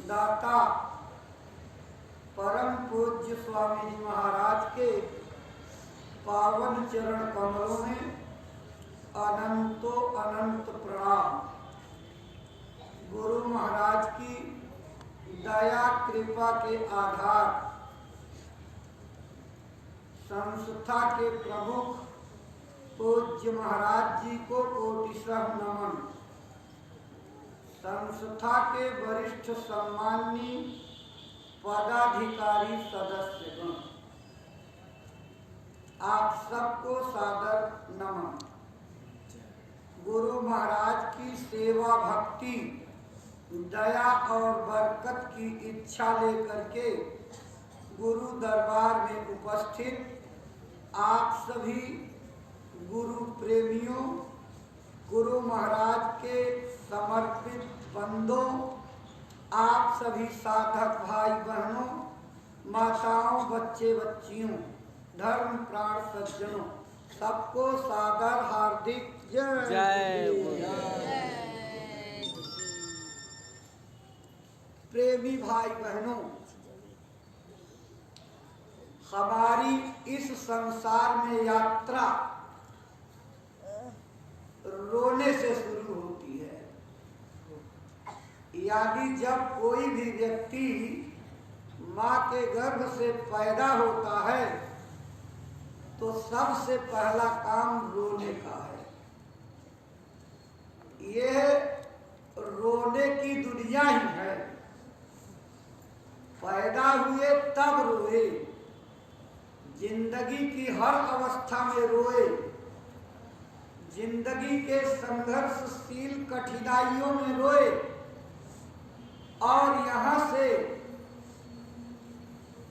दाता परम पूज्य स्वामी जी महाराज के पावन चरण कमलों में अनंतो अनंत प्रणाम। गुरु महाराज की दया कृपा के आधार संस्था के प्रमुख पूज्य महाराज जी को कोटिशः नमन। संस्था के वरिष्ठ सम्माननीय पदाधिकारी सदस्यगण, आप सबको सादर नमन। गुरु महाराज की सेवा भक्ति दया और बरकत की इच्छा लेकर के गुरु दरबार में उपस्थित आप सभी गुरु प्रेमियों, गुरु महाराज के समर्पित बंदों, आप सभी साधक भाई बहनों, माताओं, बच्चे बच्चियों, धर्म प्राण सज्जनों, सबको सादर हार्दिक जय। प्रेमी भाई बहनों, हमारी इस संसार में यात्रा रोने से शुरू होती है। यानी जब कोई भी व्यक्ति माँ के गर्भ से पैदा होता है तो सबसे पहला काम रोने का है। यह रोने की दुनिया ही है। पैदा हुए तब रोए, जिंदगी की हर अवस्था में रोए, जिंदगी के संघर्षशील कठिनाइयों में रोए, और यहाँ से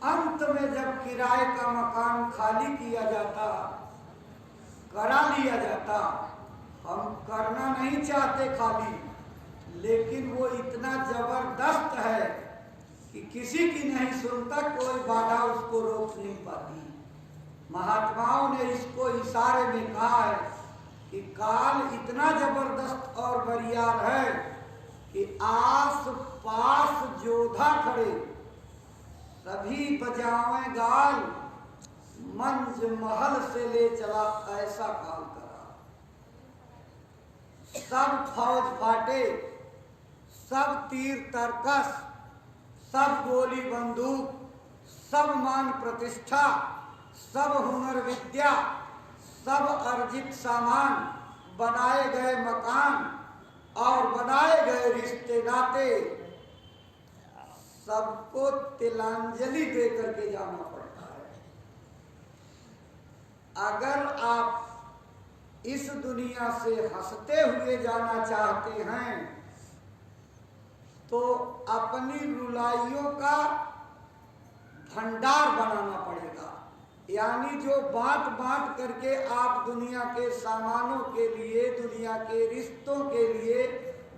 अंत में जब किराए का मकान खाली किया जाता, करा लिया जाता, हम करना नहीं चाहते खाली, लेकिन वो इतना जबरदस्त है कि किसी की नहीं सुनता, कोई बाधा उसको रोक नहीं पाती। महात्माओं ने इसको इशारे में कहा है कि काल इतना जबरदस्त और बरियार है कि आस पास जोधा खड़े सभी बजावे गाल, मंज महल से ले चला ऐसा काल करा। सब फौज फाटे, सब तीर तरकस, सब गोली बंदूक, सब मान प्रतिष्ठा, सब हुनर विद्या, सब अर्जित सामान, बनाए गए मकान और बनाए गए रिश्ते नाते, सबको तिलांजलि दे करके जाना पड़ता है। अगर आप इस दुनिया से हंसते हुए जाना चाहते हैं तो अपनी रुलाइयों का भंडार बनाना पड़ेगा। यानी जो बांट बांट करके आप दुनिया के सामानों के लिए, दुनिया के रिश्तों के लिए,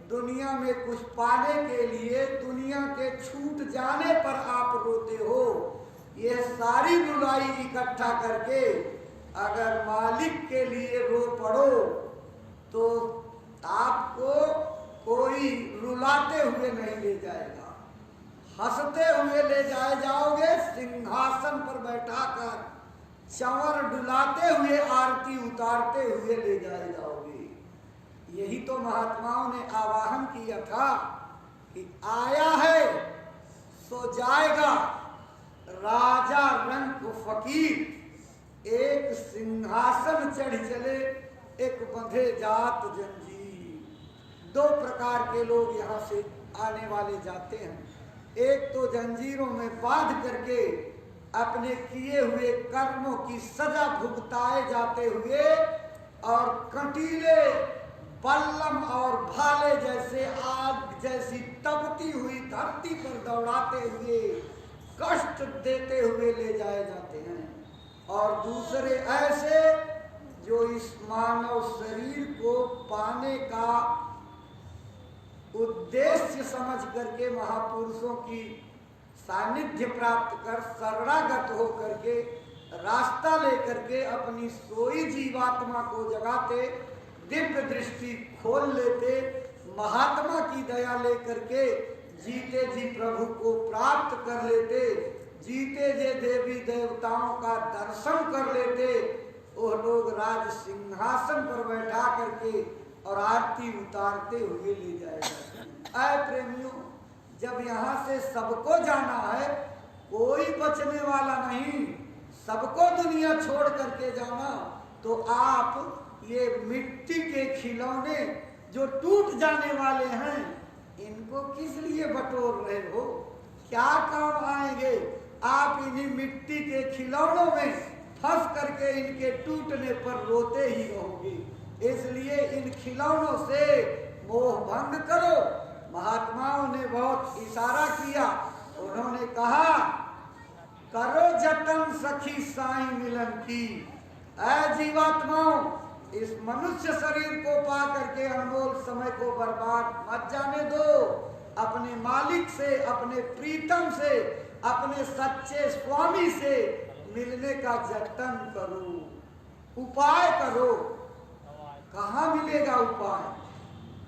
दुनिया में कुछ पाने के लिए, दुनिया के छूट जाने पर आप रोते हो, ये सारी रुलाई इकट्ठा करके अगर मालिक के लिए रो पड़ो तो आपको कोई रुलाते हुए नहीं ले जाएगा, हंसते हुए ले जाओगे। सिंहासन पर बैठाकर चंवर डुलाते हुए, आरती उतारते हुए ले जाओगे। यही तो महात्माओं ने आवाहन किया था कि आया है सो जाएगा, राजा रंग फकीर, एक सिंहासन चढ़ चले, एक बंधे जात जंजीर। दो प्रकार के लोग यहाँ से आने वाले जाते हैं। एक तो जंजीरों में बांध करके अपने किए हुए कर्मों की सजा भुगताए जाते हुए और कंटीले बल्लम और भाले जैसे आग जैसी तपती हुई धरती पर दौड़ाते हुए, कष्ट देते हुए ले जाए जाते हैं। और दूसरे ऐसे जो इस मानव शरीर को पाने का उद्देश्य समझ करके महापुरुषों की सानिध्य प्राप्त कर शरणागत हो करके रास्ता लेकर के अपनी सोई जीवात्मा को जगाते, दिव्य दृष्टि खोल लेते, महात्मा की दया लेकर के जीते जी प्रभु को प्राप्त कर लेते, जीते जे देवी देवताओं का दर्शन कर लेते, वो लोग राज सिंहासन पर बैठा करके और आरती उतारते हुए ले जाएगा। ऐ प्रेमियों, जब यहाँ से सबको जाना है, कोई बचने वाला नहीं, सबको दुनिया छोड़ करके जाना, तो आप ये मिट्टी के खिलौने जो टूट जाने वाले हैं, इनको किस लिए बटोर रहे हो? क्या काम आएंगे? आप इन्हीं मिट्टी के खिलौनों में फंस करके इनके टूटने पर रोते ही रहोगे। इसलिए इन खिलौनों से मोह भंग करो। महात्माओं ने बहुत इशारा किया, उन्होंने कहा करो जतन सखी साईं मिलन की। ऐ जीवात्माओं, इस मनुष्य शरीर को पा करके अनमोल समय को बर्बाद मत जाने दो। अपने मालिक से, अपने प्रीतम से, अपने सच्चे स्वामी से मिलने का जतन करो, उपाय करो। कहाँ मिलेगा उपाय?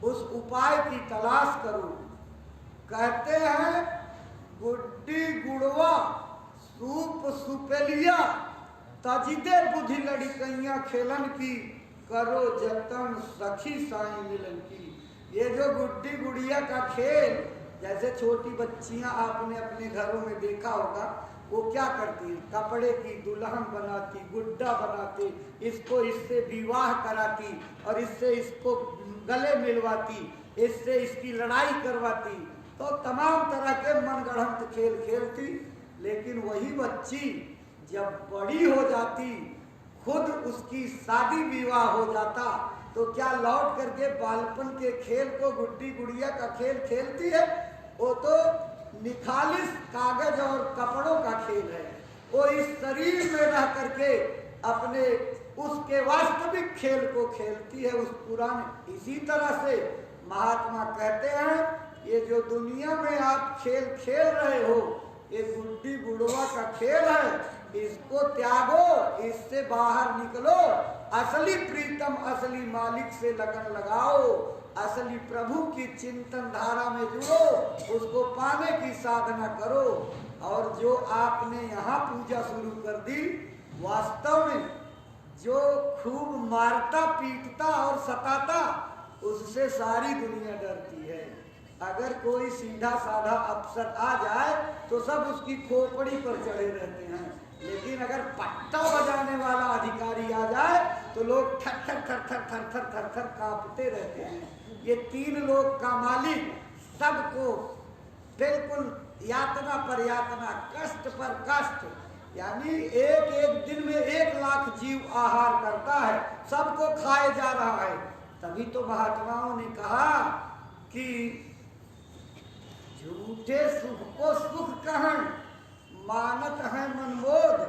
उस उपाय की तलाश करो। कहते हैं गुड्डी गुड़वा सूप सुपेलिया, तजिदे बुद्धि लड़कैया खेलन की, करो जतन सखी साईं मिलन की। ये जो गुड्डी गुड़िया का खेल, जैसे छोटी बच्चियां आपने अपने घरों में देखा होगा, वो क्या करती हैं? कपड़े की दुल्हन बनाती, गुड्डा बनाती, इसको इससे विवाह कराती और इससे इसको गले मिलवाती, इससे इसकी लड़ाई करवाती, तो तमाम तरह के मनगढ़ंत खेल खेलती। लेकिन वही बच्ची जब बड़ी हो जाती, खुद उसकी शादी विवाह हो जाता, तो क्या लौट करके बालपन के खेल को, गुड्डी गुड़िया का खेल खेलती है? वो तो निखालिस कागज और कपड़ों का खेल है। वो इस शरीर में रह करके अपने उसके वास्तविक खेल को खेलती है, उस पुराने। इसी तरह से महात्मा कहते हैं ये जो दुनिया में आप खेल खेल रहे हो, ये गुड्डी गुड़वा का खेल है, इसको त्यागो, इससे बाहर निकलो, असली प्रीतम, असली मालिक से लगन लगाओ, असली प्रभु की चिंतन धारा में जुड़ो, उसको पाने की साधना करो। और जो आपने यहाँ पूजा शुरू कर दी, वास्तव में जो खूब मारता पीटता और सताता, उससे सारी दुनिया डरती है। अगर कोई सीधा साधा अफसर आ जाए तो सब उसकी खोपड़ी पर चढ़े रहते हैं, लेकिन अगर पट्टा बजाने वाला अधिकारी आ जाए तो लोग थर थर थर थर थर थर थर थर कांपते रहते हैं। ये तीन लोग का मालिक सबको बिल्कुल यातना पर यातना, कष्ट पर कष्ट, यानी एक एक दिन में 1 लाख जीव आहार करता है, सबको खाए जा रहा है। तभी तो महात्माओं ने कहा कि झूठे सुख को सुख कहन, मानत है मनमोद,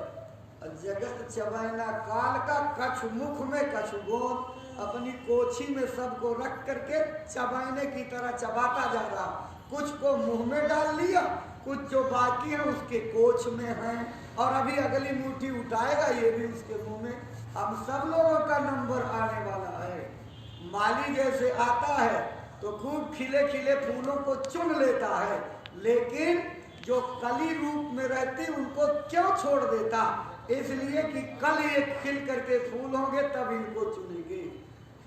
जगत चबैना काल का, कछु मुख में कछु गोद। अपनी कोछी में सबको रख करके चबाने की तरह चबाता जा रहा, कुछ को मुंह में डाल लिया, कुछ जो बाकी है उसके कोछ में है, और अभी अगली मुट्ठी उठाएगा ये भी उसके मुंह में। हम सब लोगों का नंबर आने वाला है। माली जैसे आता है तो खूब खिले खिले फूलों को चुन लेता है, लेकिन जो कली रूप में रहती उनको क्यों छोड़ देता? इसलिए कि कल ये खिल करके फूल होंगे तब इनको चुनेंगे।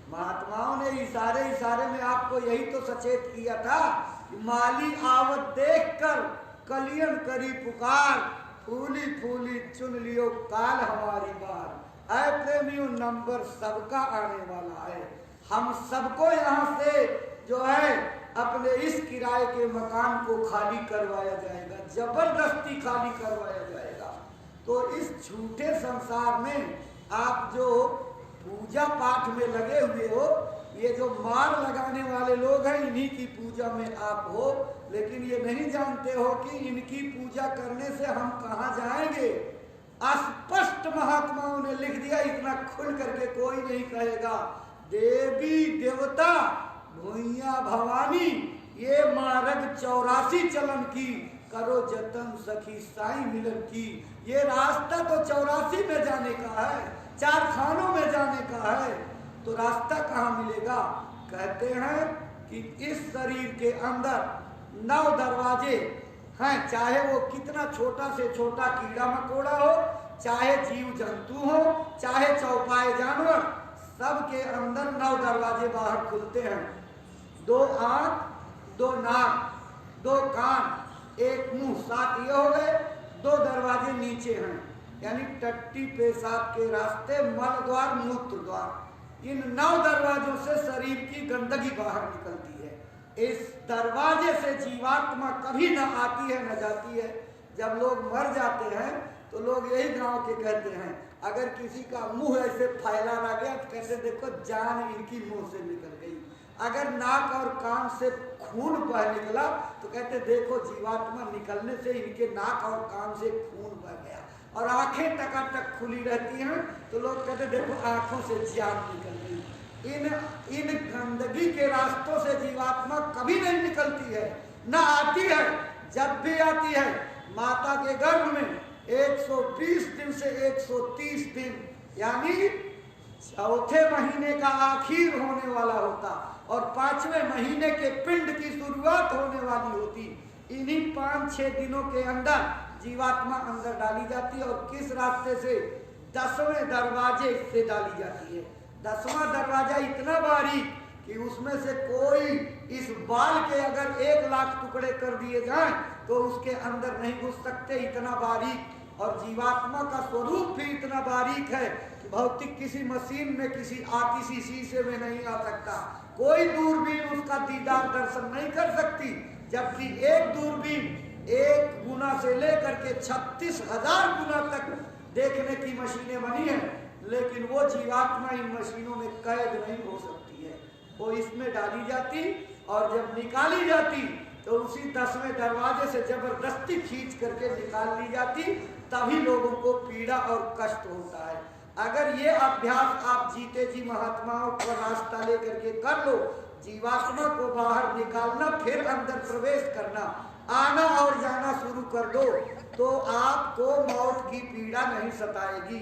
महात्माओं ने इशारे इशारे में आपको यही तो सचेत किया था कि माली आवत देखकर कलियन करी पुकार, फूली फूली चुन लियो काल हमारी बार। ऐ प्रेमियों, नंबर सबका आने वाला है। हम सबको यहाँ से जो है अपने इस किराए के मकान को खाली करवाया जाएगा, जबरदस्ती खाली करवाया जाएगा। तो इस झूठे संसार में आप जो पूजा पाठ में लगे हुए हो, ये जो मार लगाने वाले लोग हैं, इन्हीं की पूजा में आप हो, लेकिन ये नहीं जानते हो कि इनकी पूजा करने से हम कहाँ जाएंगे। स्पष्ट महात्माओं ने लिख दिया, इतना खुल करके कोई नहीं कहेगा। देवी देवता भूइया भवानी, ये मार्ग 84 चलन की, करो जतन सखी साईं मिलन की। ये रास्ता तो 84 में जाने का है, 4 खानों में जाने का है, तो रास्ता कहाँ मिलेगा? कहते हैं कि इस शरीर के अंदर 9 दरवाजे हैं, चाहे वो कितना छोटा से छोटा कीड़ा मकोड़ा हो, चाहे जीव जंतु हो, चाहे चौपाए जानवर, सबके अंदर 9 दरवाजे बाहर खुलते हैं। 2 आंख, 2 नाक, 2 कान, 1 मुंह, 7 ये हो गए। 2 दरवाजे नीचे हैं, यानी टट्टी पेशाब के रास्ते, मल द्वार, मूत्र द्वार। इन 9 दरवाजों से शरीर की गंदगी बाहर निकलती है। इस दरवाजे से जीवात्मा कभी न आती है न जाती है। जब लोग मर जाते हैं तो लोग यही गांव के कहते हैं, अगर किसी का मुंह ऐसे फैला ना गया तो कहते देखो जान इनकी मुंह से निकल गई। अगर नाक और कान से खून बह निकला तो कहते देखो जीवात्मा निकलने से इनके नाक और कान से खून बह गया। और आंखें टकाटक खुली रहती हैं तो लोग कहते देखो आंखों से जान निकल गई। इन गंदगी के रास्तों से जीवात्मा कभी नहीं निकलती है, न आती है। जब भी आती है माता के गर्भ में 120 दिन से 130 दिन, यानी चौथे महीने का आखिर होने वाला होता और 5वें महीने के पिंड की शुरुआत होने वाली होती। इन्हीं 5-6 दिनों के अंदर जीवात्मा अंदर डाली जाती है। और किस रास्ते से? 10वें दरवाजे से डाली जाती है। 10वां दरवाजा इतना बारीक कि उसमें से कोई इस बाल के अगर 1 लाख टुकड़े कर दिए जाएं तो उसके अंदर नहीं घुस सकते, इतना बारीक। और जीवात्मा का स्वरूप भी इतना बारीक है कि भौतिक किसी मशीन में, किसी आतिशी शीशे में नहीं आ सकता। कोई दूरबीन उसका दीदार दर्शन नहीं कर सकती। जबकि एक दूरबीन 1 गुना से लेकर के 36,000 गुना तक देखने की मशीनें बनी हैं, लेकिन वो जीवात्मा इन मशीनों में कैद नहीं हो सकती है। वो इसमें डाली जाती और जब निकाली जाती तो उसी 10वें दरवाजे से जबरदस्ती खींच करके निकाल ली जाती, तभी लोगों को पीड़ा और कष्ट होता है। अगर ये अभ्यास आप जीते जी महात्माओं का रास्ता लेकर के कर लो, जीवात्मा को बाहर निकालना, फिर अंदर प्रवेश करना, आना और जाना शुरू कर दो, तो आपको मौत की पीड़ा नहीं सताएगी।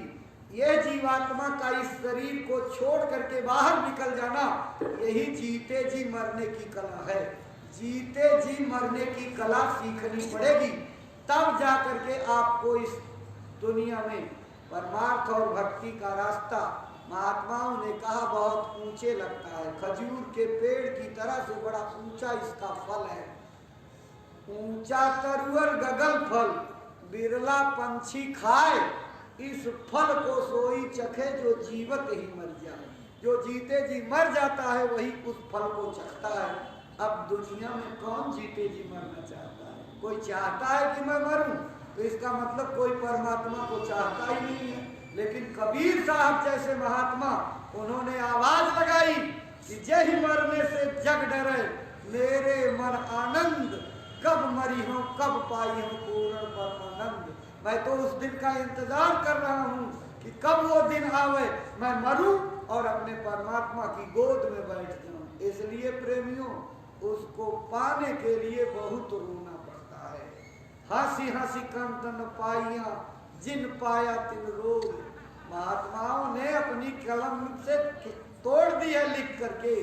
यह जीवात्मा का इस शरीर को छोड़ करके बाहर निकल जाना, यही जीते जी मरने की कला है। जीते जी मरने की कला सीखनी पड़ेगी, तब जाकर के आपको इस दुनिया में परमार्थ और भक्ति का रास्ता, महात्माओं ने कहा, बहुत ऊंचे लगता है। खजूर के पेड़ की तरह से बड़ा ऊंचा इसका फल है। ऊंचा तरुअर गगल फल, बिरला पंछी खाए, इस फल को सोई चखे जो जीवत ही मर जाए। जो जीते जी मर जाता है वही उस फल को चखता है। अब दुनिया में कौन जीते जी मरना चाहता है? कोई चाहता है कि मैं मरूं, तो इसका मतलब कोई परमात्मा को चाहता ही नहीं है। लेकिन कबीर साहब जैसे महात्मा, उन्होंने आवाज लगाई कि जय मरने से जग डरे, मेरे मन आनंद, कब मरी हूं कब पाई हूं पूर्ण परमानंद। मैं तो उस दिन का इंतजार कर रहा हूं कि कब वो दिन आवे, मैं मरूं और अपने परमात्मा की गोद में बैठ जाऊं। इसलिए प्रेमियों, उसको पाने के लिए बहुत रोना पड़ता है। हंसी हंसी कंतन पाइया, जिन पाया तिन रोग। महात्माओं ने अपनी कलम से तोड़ दी है लिख करके,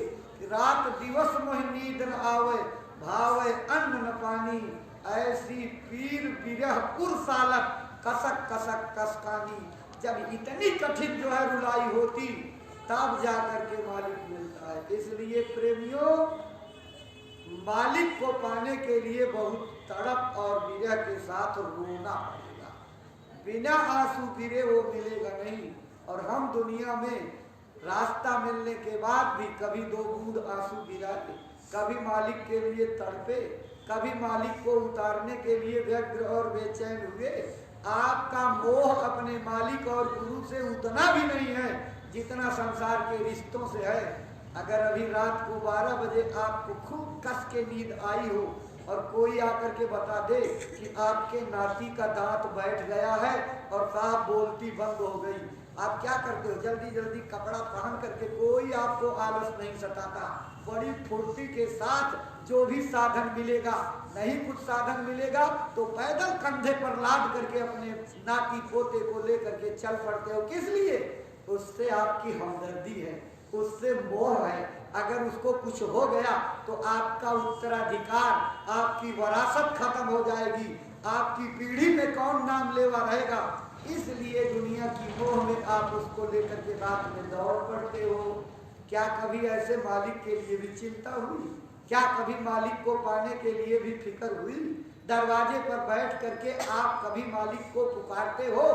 रात दिवस मोहि नींद न आवे, भावे अन्न न पानी, ऐसी पीर विरह पुरसालक, कसक कसक कसकानी। जब इतनी कठिन जो है रुलाई होती, तब जाकर के मालिक मिलता है। इसलिए प्रेमियों, मालिक को पाने के लिए बहुत तड़प और विरह के साथ रोना पड़ेगा। बिना आंसू गिरे वो मिलेगा नहीं। और हम दुनिया में रास्ता मिलने के बाद भी कभी 2 बूंद आंसू गिराए, कभी मालिक के लिए तड़पे, कभी मालिक को उतारने के लिए व्यग्र और बेचैन हुए। आपका मोह अपने मालिक और गुरु से उतना भी नहीं है जितना संसार के रिश्तों से है। अगर अभी रात को 12 बजे आपको खूब कस के नींद आई हो और कोई आकर के बता दे कि आपके नाती का दांत बैठ गया है और साहब बोलती बंद हो गई, आप क्या करते हो? जल्दी जल्दी कपड़ा पहन करके, कोई आपको आलस नहीं सताता, बड़ी फुर्ती के साथ जो भी साधन मिलेगा, नहीं कुछ साधन मिलेगा तो पैदल कंधे पर लाद करके अपने नाती पोते को लेकर के चल पड़ते हो। किस लिए? उससे आपकी हमदर्दी है, उससे मोह है, अगर उसको कुछ हो गया तो आपका उत्तराधिकार, आपकी वरासत खत्म हो जाएगी, आपकी पीढ़ी में कौन नाम लेवा रहेगा। इसलिए दुनिया की मोह में आप उसको लेकर के रात में दौड़ पड़ते हो। क्या कभी ऐसे मालिक के लिए भी चिंता हुई? क्या कभी मालिक को पाने के लिए भी फिक्र हुई? दरवाजे पर बैठ करके आप कभी मालिक को पुकारते हो?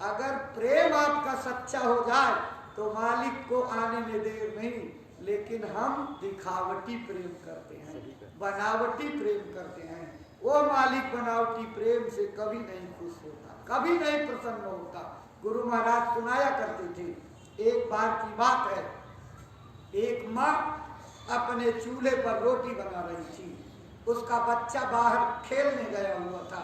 अगर प्रेम आपका सच्चा हो जाए तो मालिक को आने में देर नहीं। लेकिन हम दिखावटी प्रेम करते हैं, बनावटी प्रेम करते हैं। वो मालिक बनावटी प्रेम से कभी नहीं खुश होता, कभी नहीं प्रसन्न होता। गुरु महाराज सुनाया करते थे, एक बार की बात है, एक माँ अपने चूल्हे पर रोटी बना रही थी। उसका बच्चा बाहर खेलने गया हुआ था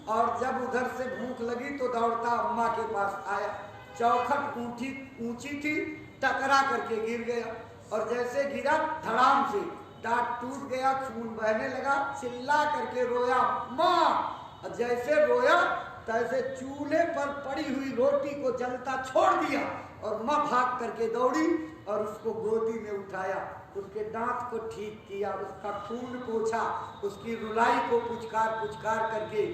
और जब उधर से भूख लगी तो दौड़ता अम्मा के पास आया। चौखट ऊंची थी, टकरा करके गिर गया और जैसे गिरा धड़ाम से दांत टूट गया, खून बहने लगा। चिल्ला करके रोया माँ, और जैसे रोया तैसे चूल्हे पर पड़ी हुई रोटी को जलता छोड़ दिया और माँ भाग करके दौड़ी और उसको गोदी में उठाया, उसके दांत को ठीक किया, उसका खून पोंछा, उसकी रुलाई को पुचकार पुचकार करके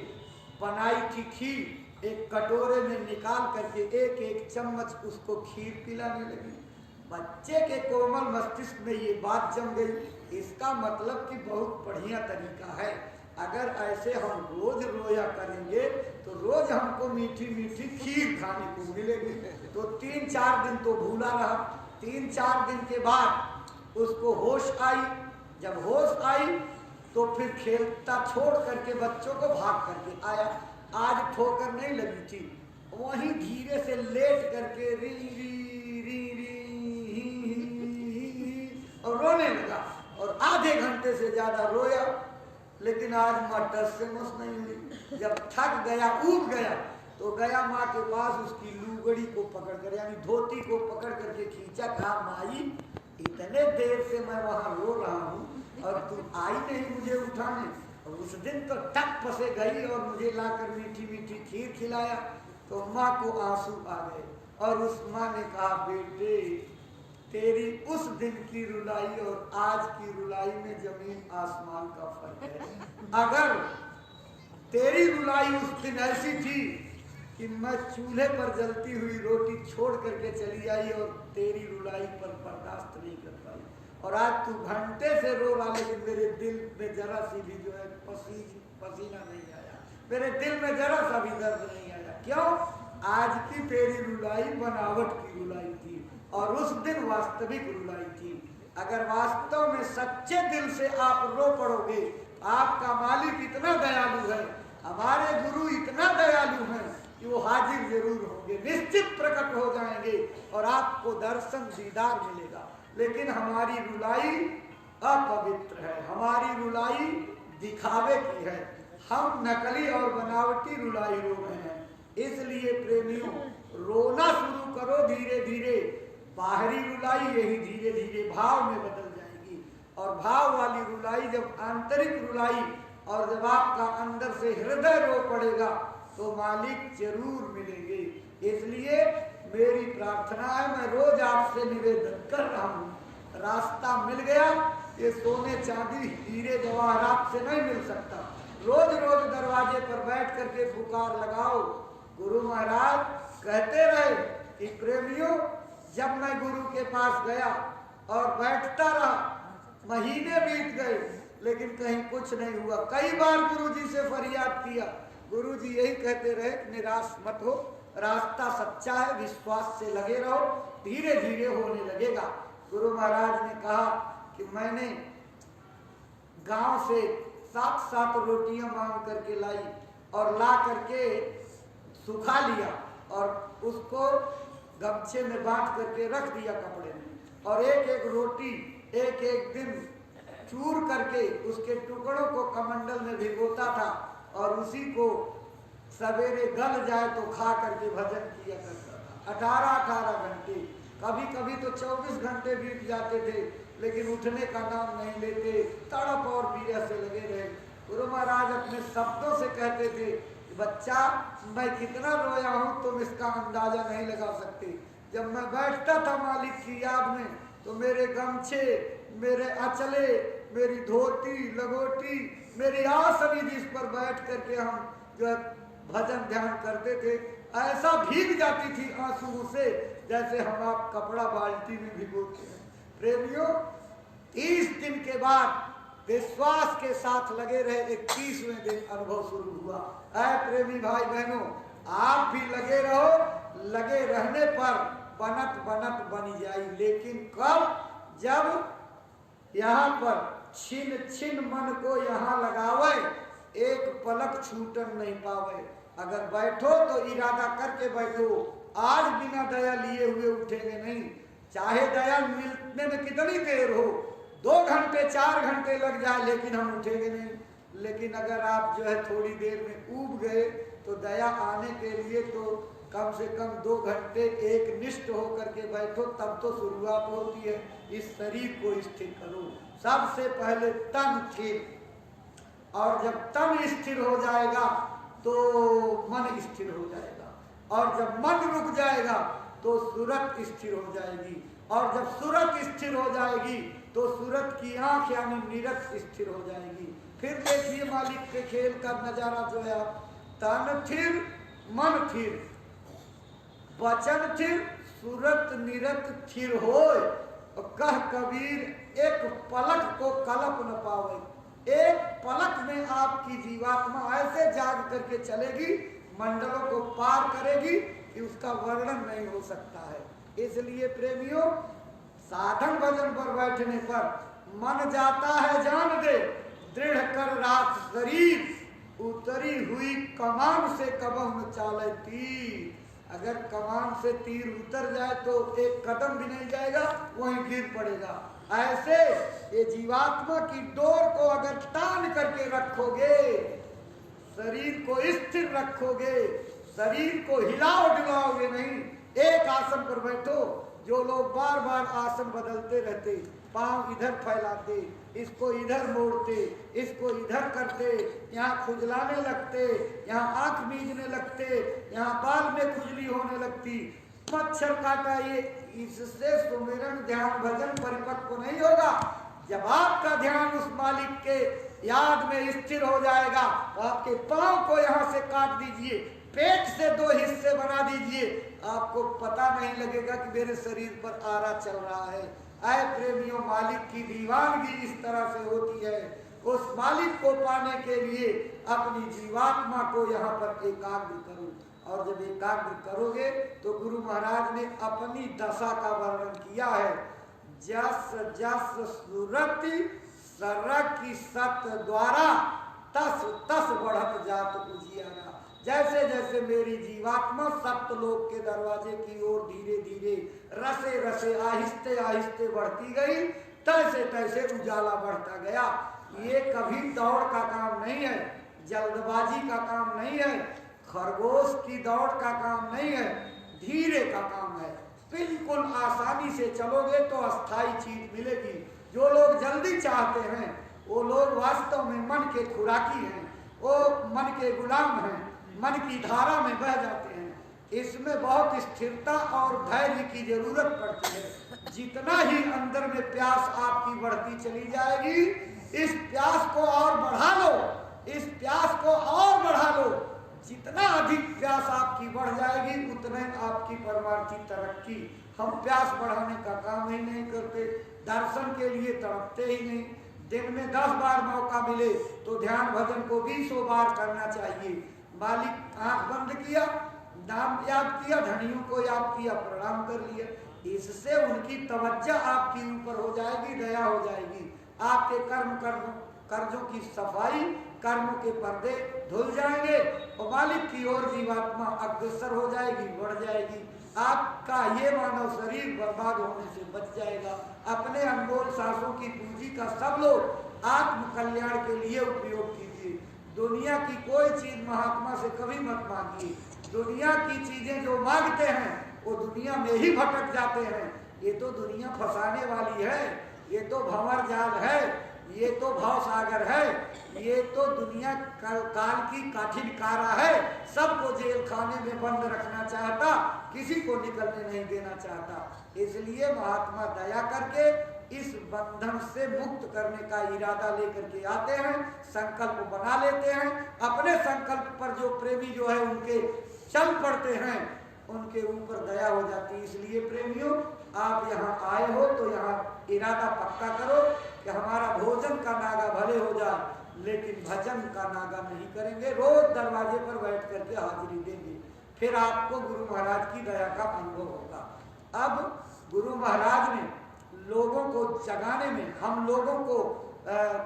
बनाई थी खीर एक कटोरे में निकाल करके एक एक चम्मच उसको खीर पिलाने लगी। बच्चे के कोमल मस्तिष्क में ये बात जम गई, इसका मतलब कि बहुत बढ़िया तरीका है। अगर ऐसे हम रोज रोया करेंगे तो रोज हमको मीठी मीठी खीर खाने को मिलेगी। तो 3-4 दिन तो भूला रहा। 3-4 दिन के बाद उसको होश आई। जब होश आई तो फिर खेलता छोड़ करके बच्चों को भाग करके आया। आज ठोकर नहीं लगी थी, वहीं धीरे से लेट करके री री री री और रोने लगा और आधे घंटे से ज्यादा रोया। लेकिन आज माँ टस से मस नहीं हुई। जब थक गया, ऊब गया तो गया माँ के पास, उसकी लुगड़ी को पकड़ कर यानी धोती को पकड़ करके खींचा, कहा माई इतने देर से मैं वहां रो रहा हूँ और तुम आई नहीं मुझे उठाने। और उस दिन तो टक पसे गई और मुझे लाकर मीठी मीठी खीर खिलाया। तो माँ को आंसू आ गए और उस माँ ने कहा बेटे तेरी उस दिन की रुलाई और आज की रुलाई में जमीन आसमान का फर्क है। अगर तेरी रुलाई उस दिन ऐसी थी कि मैं चूल्हे पर जलती हुई रोटी छोड़ करके चली आई और तेरी रुलाई पर बर्दाश्त नहीं कर पाई, और आज तू घंटे से रो रहा लेकिन मेरे दिल में जरा सी भी जो है पसीना नहीं आया, मेरे दिल में जरा सा भी दर्द नहीं आया। क्यों? आज की तेरी रुलाई बनावट की रुलाई थी और उस दिन वास्तविक रुलाई थी। अगर वास्तव में सच्चे दिल से आप रो पड़ोगे, आपका मालिक इतना दयालु है, हमारे गुरु इतना दयालु हैं कि वो हाजिर जरूर होंगे, निश्चित प्रकट हो जाएंगे और आपको दर्शन दीदार मिलेगा। लेकिन हमारी रुलाई अपवित्र है, हमारी रुलाई दिखावे की है, हम नकली और बनावटी रुलाई रो रहे हैं। इसलिए प्रेमियों रोना शुरू करो धीरे धीरे। बाहरी रुलाई यही धीरे धीरे भाव में बदल जाएगी और भाव वाली रुलाई जब आंतरिक रुलाई और जब आपका अंदर से हृदय रो पड़ेगा तो मालिक जरूर मिलेंगे। इसलिए मेरी प्रार्थना है, मैं रोज आपसे निवेदन कर रहा हूँ, रास्ता मिल गया, ये सोने चांदी हीरे जवाहरात से नहीं मिल सकता। रोज रोज दरवाजे पर बैठ करके पुकार लगाओ। गुरु महाराज कहते रहे कि प्रेमियों जब मैं गुरु के पास गया और बैठता रहा, महीने बीत गए लेकिन कहीं कुछ नहीं हुआ। कई बार गुरुजी से फरियाद किया, गुरुजी यही कहते रहे कि निराश मत हो, रास्ता सच्चा है, विश्वास से लगे रहो, धीरे धीरे होने लगेगा। गुरु महाराज ने कहा कि मैंने गांव से 7 रोटियां मांग करके लाई और ला करके सुखा लिया और उसको गमछे में बांध करके रख दिया कपड़े में, और एक एक रोटी एक एक दिन चूर करके उसके टुकड़ों को कमंडल में भिगोता था और उसी को सवेरे गल जाए तो खा करके भजन किया करता था। 18-18 घंटे, कभी कभी तो 24 घंटे बीत जाते थे लेकिन उठने का नाम नहीं लेते, तड़प और पीड़ा से लगे रहे। गुरु महाराज अपने शब्दों से कहते थे, बच्चा मैं कितना रोया हूँ तुम इसका अंदाजा नहीं लगा सकते। जब मैं बैठता था मालिक की याद में तो मेरे गमछे मेरे अचले, मेरी धोती लगोटी, मेरी आसनी जिस पर बैठ करके हम जो है भजन ध्यान करते थे, ऐसा भीग जाती थी आंसुओं से जैसे हम आप कपड़ा बाल्टी में भिगोते हैं। प्रेमियों, 30 दिन के बाद विश्वास के साथ लगे रहे, 31वें दिन अनुभव शुरू हुआ। ऐ प्रेमी भाई बहनों, आप भी लगे रहो, लगे रहने पर बनत बनत बनी जाई। लेकिन कब? जब यहाँ पर छिन छिन मन को यहाँ लगावे, एक पलक छूटन नहीं पावे। अगर बैठो तो इरादा करके बैठो, आज बिना दया लिए हुए उठेंगे नहीं। चाहे दया मिलने में कितनी देर हो, 2 घंटे 4 घंटे लग जाए, लेकिन हम उठेंगे नहीं। लेकिन अगर आप जो है थोड़ी देर में ऊब गए तो दया आने के लिए तो कम से कम 2 घंटे एक निष्ठ होकर के बैठो, तब तो शुरुआत होती है। इस शरीर को स्थिर करो, सबसे पहले तन स्थिर, और जब तन स्थिर हो जाएगा तो मन स्थिर हो जाएगा, और जब मन रुक जाएगा तो सूरत स्थिर हो जाएगी, और जब सूरत स्थिर हो जाएगी तो सूरत की आंख यानी नीरत स्थिर हो जाएगी। फिर देखिए मालिक के खेल का नजारा जो है, तन थिर, मन थिर, वचन थिर, सूरत नीरत थिर होय। कह कबीर, एक पलक को कलप न पावे। एक पलक में आपकी जीवात्मा ऐसे जाग करके चलेगी, मंडलों को पार करेगी कि उसका वर्णन नहीं हो सकता है। इसलिए प्रेमियों, साधन भजन पर बैठने पर मन जाता है जान दे, दृढ़ कर राख शरीर, उतरी हुई कमान से कबह न चाले तीर। अगर कमान से तीर उतर जाए तो एक कदम भी नहीं जाएगा, वहीं गिर पड़ेगा। ऐसे ये जीवात्मा की डोर को अगर तान करके रखोगे, शरीर को स्थिर रखोगे, शरीर को हिलाओ डुलाओगे नहीं, एक आसन पर बैठो। जो लोग बार बार आसन बदलते रहते, पांव इधर फैलाते, इसको इधर मोड़ते, इसको इधर करते, यहाँ खुजलाने लगते, यहाँ आंख मीजने लगते, यहाँ बाल में खुजली होने लगती, मच्छर काटा, ये इससे सुमिरन ध्यान भजन परिपक्व नहीं होगा। जब आपका ध्यान उस मालिक के याद में स्थिर हो जाएगा तो आपके पांव को यहाँ से काट दीजिए, पेट से 2 हिस्से बना दीजिए, आपको पता नहीं लगेगा कि मेरे शरीर पर आरा चल रहा है। ऐ प्रेमियों, मालिक की दीवानगी इस तरह से होती है। उस मालिक को पाने के लिए अपनी जीवात्मा को यहाँ पर एकाग्र करो, और जब एकाग्र करोगे तो गुरु महाराज ने अपनी दशा का वर्णन किया है। जस जस सुरति सरक की सत द्वारा, तस तस बढ़त जात उजियारा। जैसे जैसे मेरी जीवात्मा सप्तलोक के दरवाजे की ओर धीरे धीरे रसे रसे आहिस्ते आहिस्ते बढ़ती गई, तैसे तैसे उजाला बढ़ता गया। ये कभी दौड़ का काम नहीं है, जल्दबाजी का काम नहीं है, खरगोश की दौड़ का काम नहीं है, धीरे का काम है। बिल्कुल आसानी से चलोगे तो अस्थाई चीज मिलेगी। जो लोग जल्दी चाहते हैं वो लोग वास्तव में मन के खुराकी हैं, वो मन के गुलाम हैं, मन की धारा में बह जाते हैं। इसमें बहुत स्थिरता और धैर्य की जरूरत पड़ती है। जितना ही अंदर में प्यास आपकी बढ़ती चली जाएगी, इस प्यास को और बढ़ा लो, इस प्यास को और बढ़ा लो। जितना अधिक प्यास आपकी बढ़ जाएगी उतने आपकी परमार्थी तरक्की। हम प्यास बढ़ाने का काम ही नहीं करते, दर्शन के लिए तड़पते ही नहीं। दिन में 10 बार मौका मिले तो ध्यान भजन को 20 बार करना चाहिए। मालिक आंख बंद किया, नाम याद किया, धनियों को याद किया, प्रणाम कर लिया, इससे उनकी तवज्जो आपके ऊपर हो जाएगी, दया हो जाएगी। आपके कर्जों की सफाई, कर्मों के पर्दे धुल जाएंगे और मालिक की ओर जीवात्मा अग्रसर हो जाएगी, बढ़ जाएगी। आपका ये मानव शरीर बर्बाद होने से बच जाएगा। अपने अनमोल सांसों की पूंजी का सब लोग आत्म कल्याण के लिए उपयोग कीजिए। दुनिया की कोई चीज महात्मा से कभी मत मांगिए। दुनिया की चीजें जो मांगते हैं वो दुनिया में ही भटक जाते हैं। ये तो दुनिया फंसाने वाली है, ये तो भंवर जाल है, ये तो भाव सागर है, ये तो दुनिया काल की कठिन कारा है। सबको जेल खाने में बंद रखना चाहता, किसी को निकलने नहीं देना चाहता। इसलिए महात्मा दया करके इस बंधन से मुक्त करने का इरादा लेकर के आते हैं, संकल्प बना लेते हैं। अपने संकल्प पर जो प्रेमी जो है उनके चल पड़ते हैं, उनके ऊपर दया हो जाती है। इसलिए प्रेमियों, आप यहाँ आए हो तो यहाँ इरादा पक्का करो कि हमारा भोजन का नागा भले हो जाए, लेकिन भजन का नागा नहीं करेंगे। रोज दरवाजे पर बैठ करके हाजिरी देंगे, फिर आपको गुरु महाराज की दया का अनुभव होगा। अब गुरु महाराज ने लोगों को जगाने में, हम लोगों को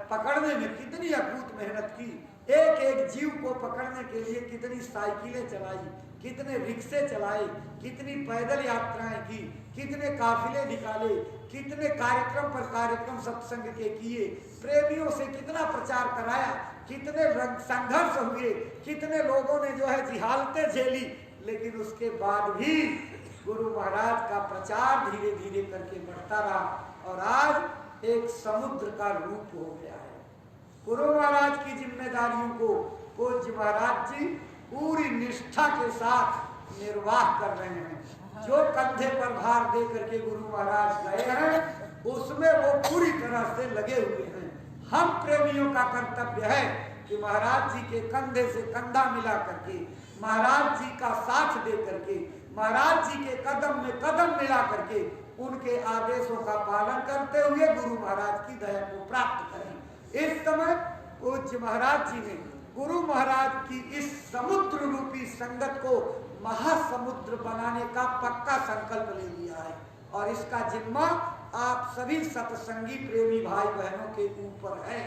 पकड़ने में कितनी अकूत मेहनत की। एक एक जीव को पकड़ने के लिए कितनी साइकिलें चलाई, कितने रिक्शे चलाए, कितनी पैदल यात्राएं की, कितने काफिले निकाले, कितने कार्यक्रम पर कार्यक्रम सत्संग के किए, प्रेमियों से कितना प्रचार कराया, कितने संघर्ष हुए, कितने लोगों ने जो है जिहालतें झेली। लेकिन उसके बाद भी गुरु महाराज का प्रचार धीरे धीरे करके बढ़ता रहा और आज एक समुद्र का रूप हो गया है। गुरु महाराज की जिम्मेदारियों को पूज्य महाराज जी पूरी निष्ठा के साथ निर्वाह कर रहे हैं। जो कंधे पर भार दे करके गुरु महाराज गए हैं, उसमें वो पूरी तरह से लगे हुए हैं। हम प्रेमियों का कर्तव्य है कि महाराज जी के कंधे से कंधा मिला करके, महाराज जी का साथ दे करके, महाराज जी के कदम में कदम मिला करके उनके आदेशों का पालन करते हुए गुरु महाराज की दया को प्राप्त करें। इस समय पूज्य महाराज जी ने गुरु महाराज की इस समुद्र रूपी संगत को महासमुद्र बनाने का पक्का संकल्प ले लिया है और इसका जिम्मा आप सभी सत्संगी प्रेमी भाई बहनों के ऊपर है।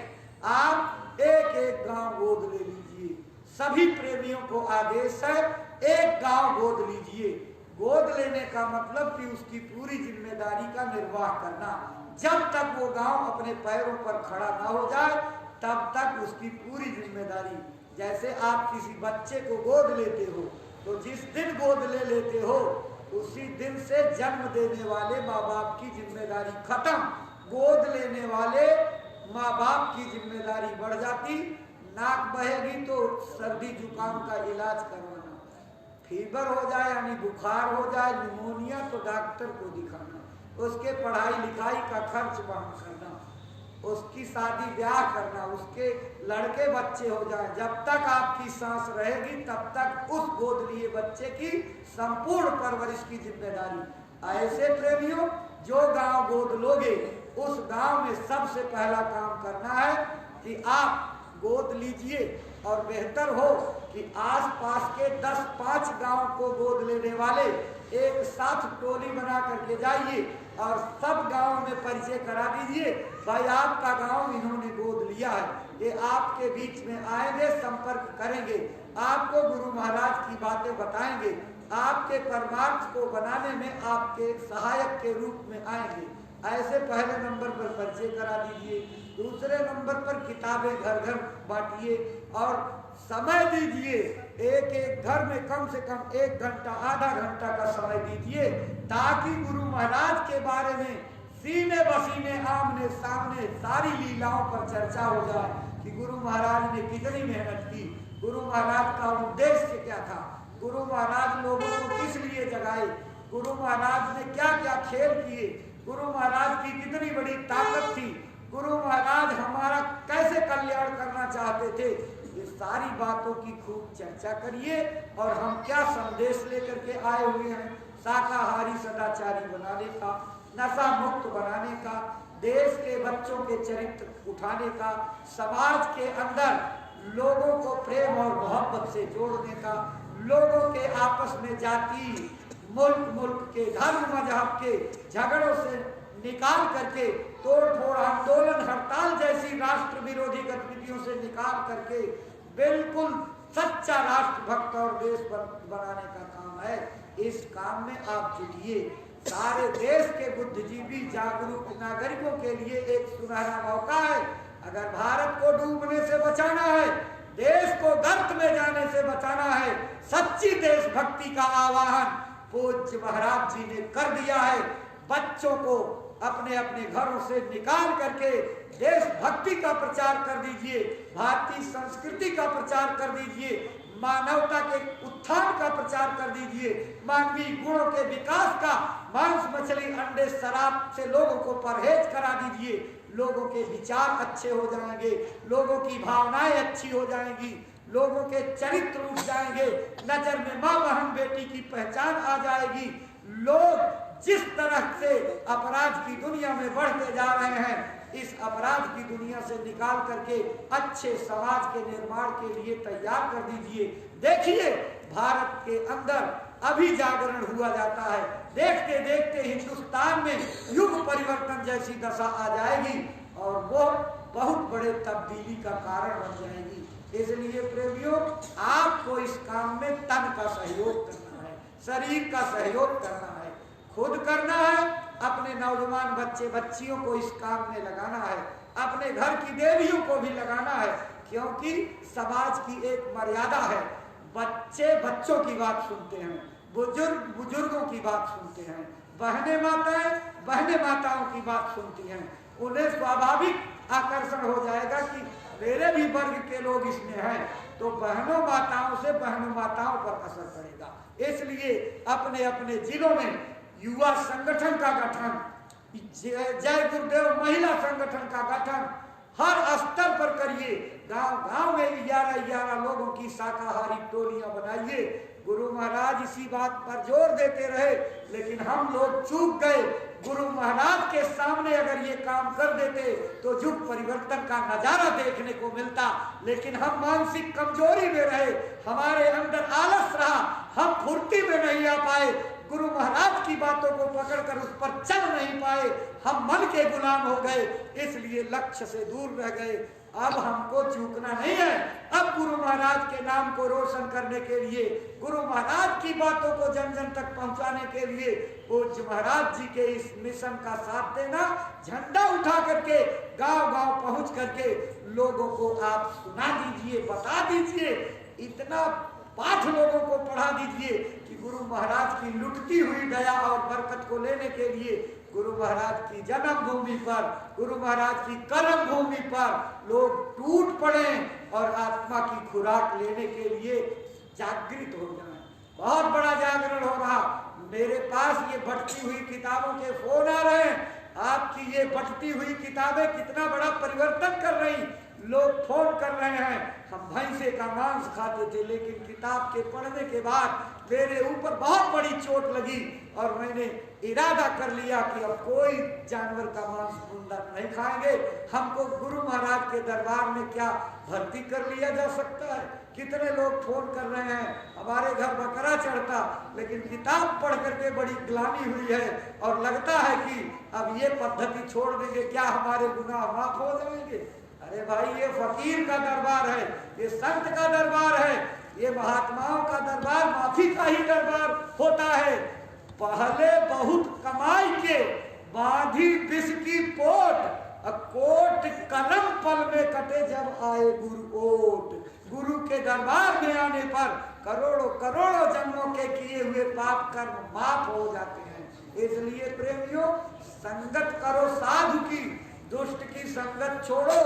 आप एक एक गांव गोद ले लीजिए। सभी प्रेमियों को आदेश है, एक गांव गोद लीजिए। गोद लेने का मतलब कि उसकी पूरी जिम्मेदारी का निर्वाह करना। जब तक वो गांव अपने पैरों पर खड़ा ना हो जाए, तब तक उसकी पूरी जिम्मेदारी। जैसे आप किसी बच्चे को गोद लेते हो, तो जिस दिन गोद ले लेते हो उसी दिन से जन्म देने वाले माँ बाप की जिम्मेदारी खत्म। गोद लेने वाले माँ बाप की जिम्मेदारी बढ़ जाती। नाक बहेगी तो सर्दी जुकाम का इलाज करवाना, फीवर हो जाए यानी बुखार हो जाए, निमोनिया तो डॉक्टर को दिखाना, उसके पढ़ाई लिखाई का खर्च वहन करना, उसकी शादी ब्याह करना, उसके लड़के बच्चे हो जाए। जब तक आपकी सांस रहेगी तब तक उस गोद लिए बच्चे की संपूर्ण परवरिश की जिम्मेदारी। ऐसे प्रेमियों, जो गांव गोद लोगे उस गांव में सबसे पहला काम करना है कि आप गोद लीजिए और बेहतर हो कि आसपास के 10-5 गांव को गोद लेने वाले एक साथ टोली बना करके जाइए और सब गांव में परिचय करा दीजिए, भाई आपका गांव इन्होंने गोद लिया है, ये आपके बीच में आएंगे, संपर्क करेंगे, आपको गुरु महाराज की बातें बताएंगे, आपके परमार्थ को बनाने में आपके सहायक के रूप में आएंगे। ऐसे पहले नंबर पर परिचय करा दीजिए। दूसरे नंबर पर किताबें घर घर बांटिए और समय दीजिए। एक एक घर में कम से कम 1 घंटा आधा घंटा का समय दीजिए, ताकि गुरु महाराज के बारे में सीने बसीने आमने सामने सारी लीलाओं पर चर्चा हो जाए कि गुरु महाराज ने कितनी मेहनत की, गुरु महाराज का उद्देश्य क्या था, गुरु महाराज लोगों को किस लिए जगाए, गुरु महाराज ने क्या क्या खेल किए, गुरु महाराज की कितनी बड़ी ताकत थी, गुरु महाराज हमारा कैसे कल्याण करना चाहते थे। ये सारी बातों की खूब चर्चा करिए और हम क्या संदेश लेकर के आए हुए हैं। शाकाहारी सदाचारी बनाने का, नशा मुक्त बनाने का, देश के बच्चों के चरित्र उठाने का, समाज के अंदर लोगों को प्रेम और मोहब्बत से जोड़ने का, लोगों के आपस में जाति मुल्क के धर्म मजहब के झगड़ों से निकाल करके, तोड़ फोड़ आंदोलन हड़ताल जैसी राष्ट्र विरोधी गतिविधियों से निकाल करके बिल्कुल सच्चा राष्ट्र भक्त और देश बनाने का काम है। इस काम में आप जुटिए। सारे देश के बुद्धिजीवी जागरूक नागरिकों के लिए एक सुनहरा मौका है। अगर भारत को डूबने से बचाना है, देश को गर्त में जाने से बचाना है, सच्ची देशभक्ति का आह्वान पूज्य महाराज जी ने कर दिया है। बच्चों को अपने अपने घरों से निकाल करके देशभक्ति का प्रचार कर दीजिए, भारतीय संस्कृति का प्रचार कर दीजिए, मानवता के उत्थान का प्रचार कर दीजिए, मानवीय गुणों के विकास का, मांस मछली अंडे शराब से लोगों को परहेज करा दीजिए, लोगों के विचार अच्छे हो जाएंगे, लोगों की भावनाएं अच्छी हो जाएंगी, लोगों के चरित्र उठ जाएंगे, नजर में माँ बहन बेटी की पहचान आ जाएगी। लोग जिस तरह से अपराध की दुनिया में बढ़ते जा रहे हैं, इस अपराध की दुनिया से निकाल करके अच्छे समाज के निर्माण के लिए तैयार कर दीजिए। देखिए भारत के अंदर अभी जागरण हुआ जाता है, देखते देखते हिंदुस्तान में युग परिवर्तन जैसी दशा आ जाएगी और वो बहुत बड़े तब्दीली का कारण बन जाएगी। इसलिए प्रेमियों, आपको इस काम में तन का सहयोग करना है, शरीर का सहयोग करना है, खुद करना है, अपने नौजवान बच्चे बच्चियों को इस काम में लगाना है, अपने घर की देवियों को भी लगाना है, क्योंकि समाज की एक मर्यादा है। बच्चे बच्चों की बात सुनते हैं, बुजुर्ग बुजुर्गों की बात सुनते हैं, बहनें माताओं की बात सुनती हैं। उन्हें स्वाभाविक आकर्षण हो जाएगा कि मेरे भी वर्ग के लोग इसमें हैं, तो बहनों माताओं से बहनों माताओं पर असर पड़ेगा। इसलिए अपने अपने जिलों में युवा संगठन का गठन, जय गुरुदेव महिला संगठन का गठन हर स्तर पर करिए। गांव गांव में 11 लोगों की शाकाहारी टोलियां बनाइए। गुरु महाराज इसी बात पर जोर देते रहे, लेकिन हम लोग चूक गए। गुरु महाराज के सामने अगर ये काम कर देते तो युग परिवर्तन का नजारा देखने को मिलता, लेकिन हम मानसिक कमजोरी में रहे, हमारे अंदर आलस रहा, हम फुर्ती में नहीं आ पाए, गुरु महाराज की बातों को पकड़कर उस पर चल नहीं पाए, हम मन के गुलाम हो गए, इसलिए लक्ष्य से दूर रह गए। अब हमको चूकना नहीं है। अब गुरु महाराज के नाम को रोशन करने के लिए, गुरु महाराज की बातों को जन जन तक पहुंचाने के लिए पूज्य महाराज जी के इस मिशन का साथ देना, झंडा उठा करके गांव गांव पहुंच करके लोगों को आप सुना दीजिए, बता दीजिए, इतना पाठ लोगों को पढ़ा दीजिए कि गुरु महाराज की लुटती हुई दया और बरकत को लेने के लिए गुरु महाराज की जन्मभूमि पर, गुरु महाराज की कर्म भूमि पर लोग टूट पड़े और आत्मा की खुराक लेने के लिए जागृत हो जाएं। बहुत बड़ा जागरण हो रहा। मेरे पास ये बटती हुई किताबों के फोन आ रहे हैं। आपकी ये बटती हुई किताबें कितना बड़ा परिवर्तन कर रही। लोग फोन कर रहे हैं, हम भैंसे का मांस खाते थे, लेकिन किताब के पढ़ने के बाद मेरे ऊपर बहुत बड़ी चोट लगी और मैंने इरादा कर लिया कि अब कोई जानवर का मांस मुंडा नहीं खाएंगे। हमको गुरु महाराज के दरबार में क्या भर्ती कर लिया जा सकता है? कितने लोग फोन कर रहे हैं, हमारे घर बकरा चढ़ता, लेकिन किताब पढ़ करके बड़ी ग्लानि हुई है और लगता है कि अब ये पद्धति छोड़ देंगे, क्या हमारे गुनाह माफ हो जाएंगे? अरे भाई, ये फकीर का दरबार है, ये संत का दरबार है, ये महात्माओं का दरबार, माफी का ही दरबार होता है। पहले बहुत कमाई के बांधी विष की पोट, कोट कलम पल में कटे जब आए गुरु ओट। गुरु के दरबार में आने पर करोड़ों करोड़ों जन्मों के किए हुए पाप कर्म माफ हो जाते हैं। इसलिए प्रेमियों, संगत करो साधु की, दुष्ट की संगत छोड़ो,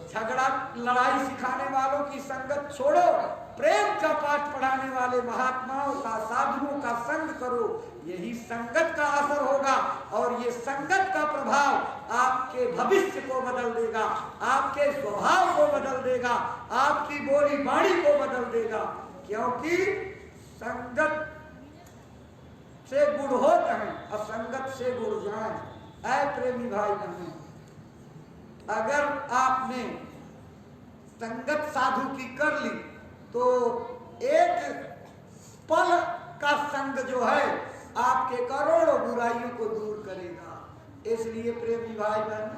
झगड़ा लड़ाई सिखाने वालों की संगत छोड़ो, प्रेम का पाठ पढ़ाने वाले महात्माओं का, साधुओं का संग करो। यही संगत का असर होगा और ये संगत का प्रभाव आपके भविष्य को बदल देगा, आपके स्वभाव को बदल देगा, आपकी बोली बाणी को बदल देगा। क्योंकि संगत से गुण होते हैं, असंगत से गुण जाए। ऐ प्रेमी भाई बहनों, अगर आपने संगत साधु की कर ली तो एक पल का संग जो है आपके करोड़ों बुराइयों को दूर करेगा। इसलिए प्रेमी भाई बहन,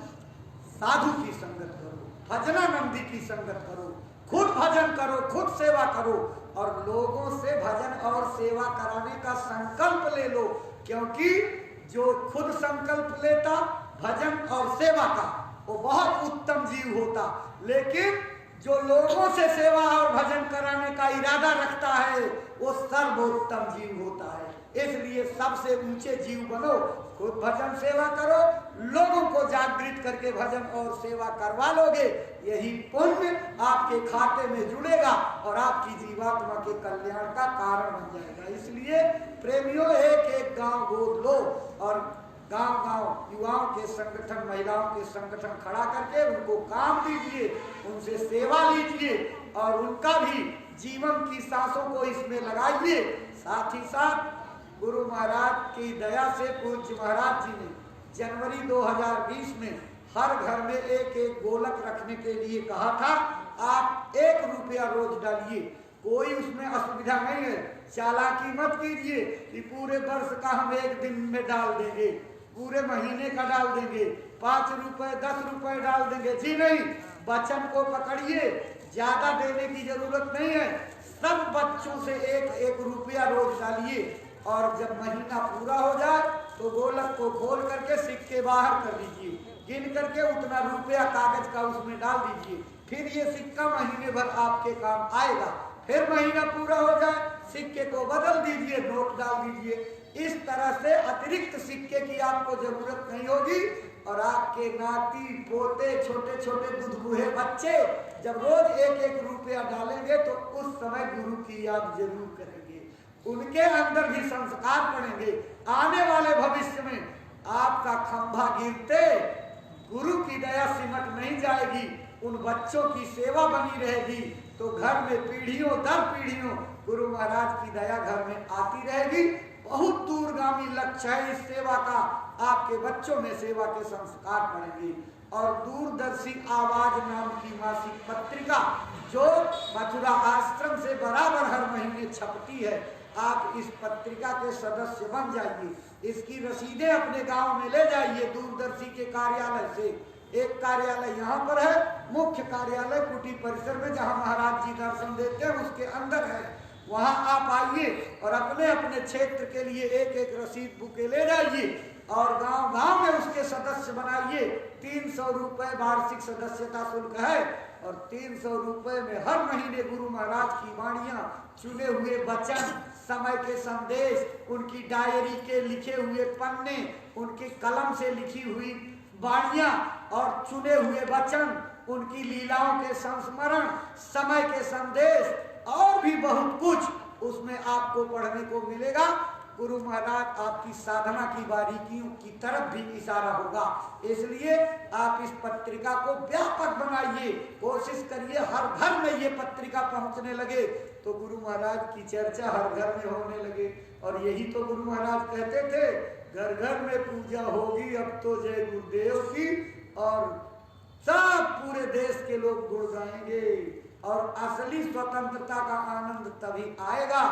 साधु की संगत करो, भजनानंदी की संगत करो, खुद भजन करो, खुद सेवा करो और लोगों से भजन और सेवा कराने का संकल्प ले लो। क्योंकि जो खुद संकल्प लेता भजन और सेवा का, वो बहुत उत्तम जीव होता, लेकिन जो लोगों से सेवा और भजन कराने का इरादा रखता है वो सर्वोत्तम जीव होता है। इसलिए सबसे ऊंचे जीव बनो, खुद भजन सेवा करो, लोगों को जागृत करके भजन और सेवा करवा लोगे, यही पुण्य आपके खाते में जुड़ेगा और आपकी जीवात्मा के कल्याण का कारण बन जाएगा। इसलिए प्रेमियों, एक एक गांव गोद लो और गांव-गांव युवाओं के संगठन, महिलाओं के संगठन खड़ा करके उनको काम दीजिए, उनसे सेवा लीजिए और उनका भी जीवन की सांसों को इसमें लगाइए। साथ ही साथ गुरु महाराज की दया से पूज्य महाराज जी ने जनवरी 2020 में हर घर में एक एक गोलक रखने के लिए कहा था। आप 1 रुपया रोज डालिए, कोई उसमें असुविधा नहीं है। चालाकी मत कीजिए कि पूरे वर्ष का हम 1 दिन में डाल देंगे, पूरे महीने का डाल देंगे, 5 रुपए 10 रुपए डाल देंगे। जी नहीं, वचन को पकड़िए, ज्यादा देने की जरूरत नहीं है। सब बच्चों से 1-1 रुपया रोज डालिए और जब महीना पूरा हो जाए तो गोलक को खोल करके सिक्के बाहर कर दीजिए, गिन करके उतना रुपया कागज का उसमें डाल दीजिए। फिर ये सिक्का महीने भर आपके काम आएगा। फिर महीना पूरा हो जाए, सिक्के को बदल दीजिए, नोट डाल दीजिए। इस तरह से अतिरिक्त सिक्के की आपको जरूरत नहीं होगी और आपके नाती पोते, छोटे छोटे दुधबुहे बच्चे जब रोज 1-1 रुपया डालेंगे तो उस समय गुरु की याद जरूर करेंगे, उनके अंदर भी संस्कार पड़ेंगे। आने वाले भविष्य में आपका खंभा गिरते गुरु की दया सिमट नहीं जाएगी, उन बच्चों की सेवा बनी रहेगी, तो घर में पीढ़ियों दर पीढ़ियों गुरु महाराज की दया घर में आती रहेगी। बहुत दूरगामी लक्ष्य है इस सेवा का, आपके बच्चों में सेवा के संस्कार पड़ेंगे। और दूरदर्शी आवाज नाम की मासिक पत्रिका जो मथुरा आश्रम से बराबर हर महीने छपती है, आप इस पत्रिका के सदस्य बन जाइए। इसकी रसीदें अपने गांव में ले जाइए दूरदर्शी के कार्यालय से। एक कार्यालय यहाँ पर है, मुख्य कार्यालय कुटी परिसर में जहाँ महाराज जी दर्शन देते हैं उसके अंदर है। वहाँ आप आइए और अपने अपने क्षेत्र के लिए 1-1 रसीद बुके ले जाइए और गांव गांव में उसके सदस्य बनाइए। 300 रुपए वार्षिक सदस्यता शुल्क है और 300 रुपए में हर महीने गुरु महाराज की वाणियां, चुने हुए वचन, समय के संदेश, उनकी डायरी के लिखे हुए पन्ने, उनके कलम से लिखी हुई वाणियां और चुने हुए वचन, उनकी लीलाओं के संस्मरण, समय के संदेश और भी बहुत कुछ उसमें आपको पढ़ने को मिलेगा। गुरु महाराज आपकी साधना की बारीकियों की तरफ भी इशारा होगा। इसलिए आप इस पत्रिका को व्यापक बनाइए, कोशिश करिए हर घर में ये पत्रिका पहुंचने लगे तो गुरु महाराज की चर्चा हर घर में होने लगे। और यही तो गुरु महाराज कहते थे, घर घर में पूजा होगी अब तो जय गुरुदेव की, और सब पूरे देश के लोग गुण गाएंगे। और असली स्वतंत्रता का आनंद तभी आएगा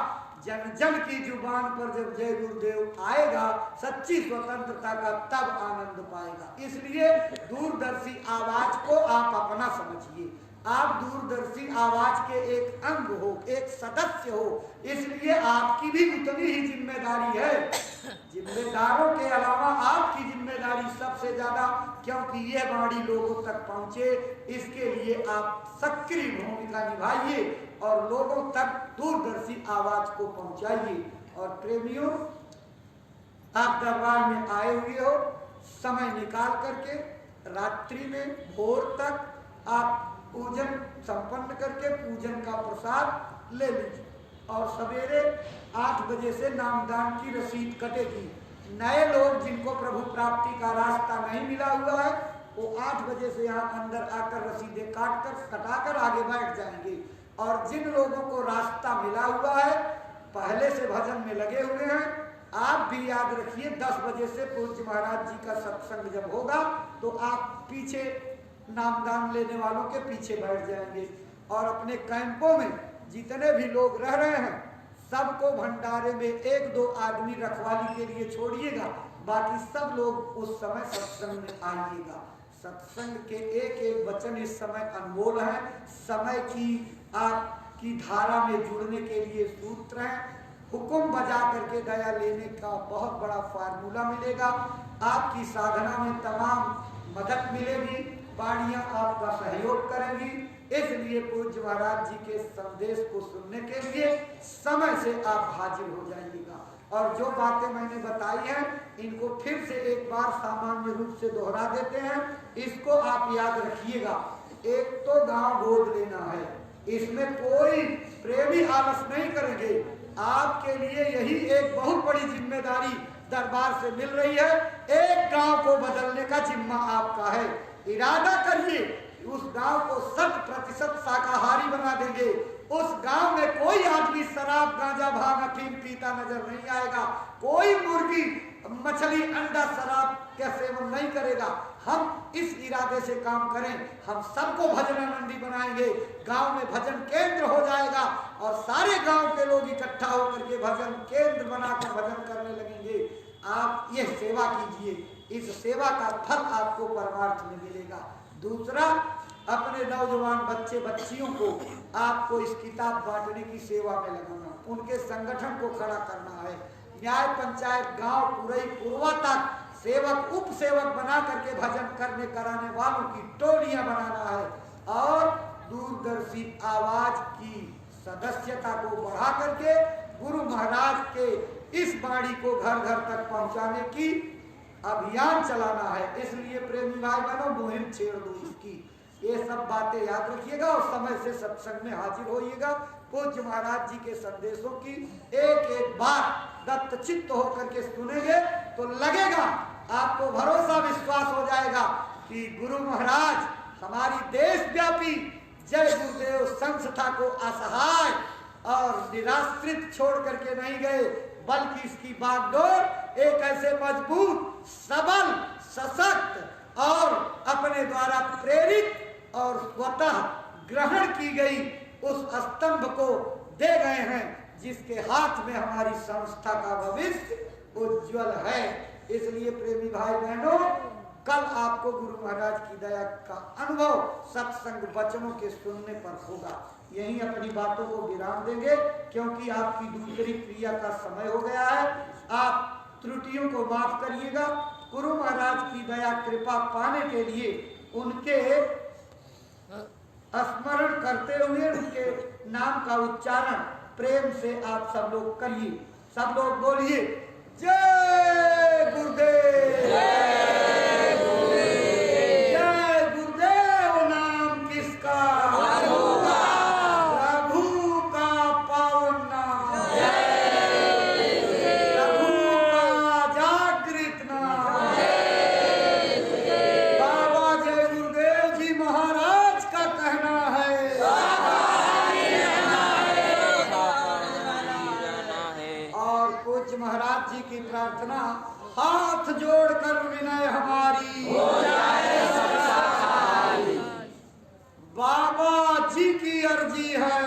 जन जन की जुबान पर जब जय गुरुदेव आएगा, सच्ची स्वतंत्रता का तब आनंद पाएगा। इसलिए दूरदर्शी आवाज को आप अपना समझिए, आप दूरदर्शी आवाज के एक अंग हो, एक सदस्य हो, इसलिए आपकी भी उतनी ही जिम्मेदारी है। जिम्मेदारों के अलावा आपकी जिम्मेदारी सबसे ज्यादा, क्योंकि यह वाणी लोगों तक पहुंचे, इसके लिए आप सक्रिय भूमिका निभाइए और लोगों तक दूरदर्शी आवाज को पहुंचाइए। और प्रेमियों, आप दरबार में आए हुए हो, समय निकाल करके रात्रि में भोर तक आप पूजन संपन्न करके पूजन का प्रसाद ले लीजिए और सवेरे 8 बजे से नामदान की रसीद कटेगी। नए लोग जिनको प्रभु प्राप्ति का रास्ता नहीं मिला हुआ है वो 8 बजे से यहाँ अंदर आकर रसीदें कटाकर आगे बैठ जाएंगे। और जिन लोगों को रास्ता मिला हुआ है, पहले से भजन में लगे हुए हैं, आप भी याद रखिए 10 बजे से पूज्य महाराज जी का सत्संग जब होगा तो आप पीछे नामदान लेने वालों के पीछे बैठ जाएंगे। और अपने कैंपों में जितने भी लोग रह रहे हैं सबको भंडारे में 1-2 आदमी रखवाली के लिए छोड़िएगा, बाकी सब लोग उस समय सत्संग में आइएगा। सत्संग के एक एक वचन इस समय अनमोल है, समय की आपकी धारा में जुड़ने के लिए सूत्र है। हुक्म बजा करके दया लेने का बहुत बड़ा फार्मूला मिलेगा, आपकी साधना में तमाम मदद मिलेगी, वाणियां आपका सहयोग करेंगी। इसलिए पूज्य महाराज जी के संदेश को सुनने के लिए समय से आप हाजिर हो जाइएगा। और जो बातें मैंने बताई हैं इनको फिर से एक बार सामान्य रूप से दोहरा देते हैं, इसको आप याद रखिएगा। एक तो गांव गोद लेना है, इसमें कोई प्रेमी आलस नहीं करेंगे। आपके लिए यही एक बहुत बड़ी जिम्मेदारी दरबार से मिल रही है। एक गांव को बदलने का जिम्मा आपका है। इरादा करिए उस गांव को 100% शाकाहारी बना देंगे। उस गांव में कोई आदमी शराब गांजा भांग अफीम पीता नजर नहीं आएगा। कोई मुर्गी मछली अंडा शराब का सेवन नहीं करेगा। हम इस इरादे से काम करें, हम सबको भजनानंदी बनाएंगे। गांव में भजन केंद्र हो जाएगा और सारे गांव के लोग इकट्ठा होकर के भजन केंद्र बनाकर भजन करने लगेंगे। आप ये सेवा कीजिए, इस सेवा का फल आपको परमार्थ में मिलेगा। दूसरा, अपने नौजवान बच्चे बच्चियों को आपको इस किताब बांटने की सेवा में लगाना, उनके संगठन को खड़ा करना है। न्याय पंचायत गांव पूरे पूर्वा तक सेवक उप सेवक बना करके भजन करने कराने वालों की टोलियां बनाना है और दूरदर्शी आवाज की सदस्यता को बढ़ा करके गुरु महाराज के इस वाणी को घर घर तक पहुंचाने की अभियान चलाना है। इसलिए प्रेमी भाई बहनों, मुहिम छेड़ दो इसकी। ये सब बातें याद रखिएगा और समय से सत्संग में हाजिर होइएगा। पूज्य महाराज जी के संदेशों की एक एक बात दत्त चित्त होकर के सुनेंगे तो लगेगा, आपको भरोसा विश्वास हो जाएगा कि गुरु महाराज हमारी देशव्यापी जय गुरुदेव संस्था को असहाय और निराश्रित छोड़ करके नहीं गए, बल्कि इसकी बागडोर एक ऐसे मजबूत, सबल, सशक्त और अपने द्वारा प्रेरित और स्वतः ग्रहण की गई उस स्तंभ को दे गए हैं, जिसके हाथ में हमारी संस्था का भविष्य उज्जवल है। इसलिए प्रेमी भाई बहनों, कल आपको गुरु महाराज की दया का अनुभव सत्संग वचनों के सुनने पर होगा। यहीं अपनी बातों को विराम देंगे, क्योंकि आपकी दूसरी क्रिया का समय हो गया है। आप त्रुटियों को माफ करिएगा। गुरु महाराज की दया कृपा पाने के लिए उनके स्मरण करते हुए उनके नाम का उच्चारण प्रेम से आप सब लोग करिए। सब लोग बोलिए, जय गुरुदेव, जय गुरुदेव। नाम किसका? प्रभु का पावन नाम, प्रभु का जागृत नाम। बाबा जय गुरुदेव जी महाराज का कहना है, और पूज्य महाराज जी की प्रार्थना, हाथ जोड़कर विनय हमारी हो जाए सबका। बाबा जी की अर्जी है।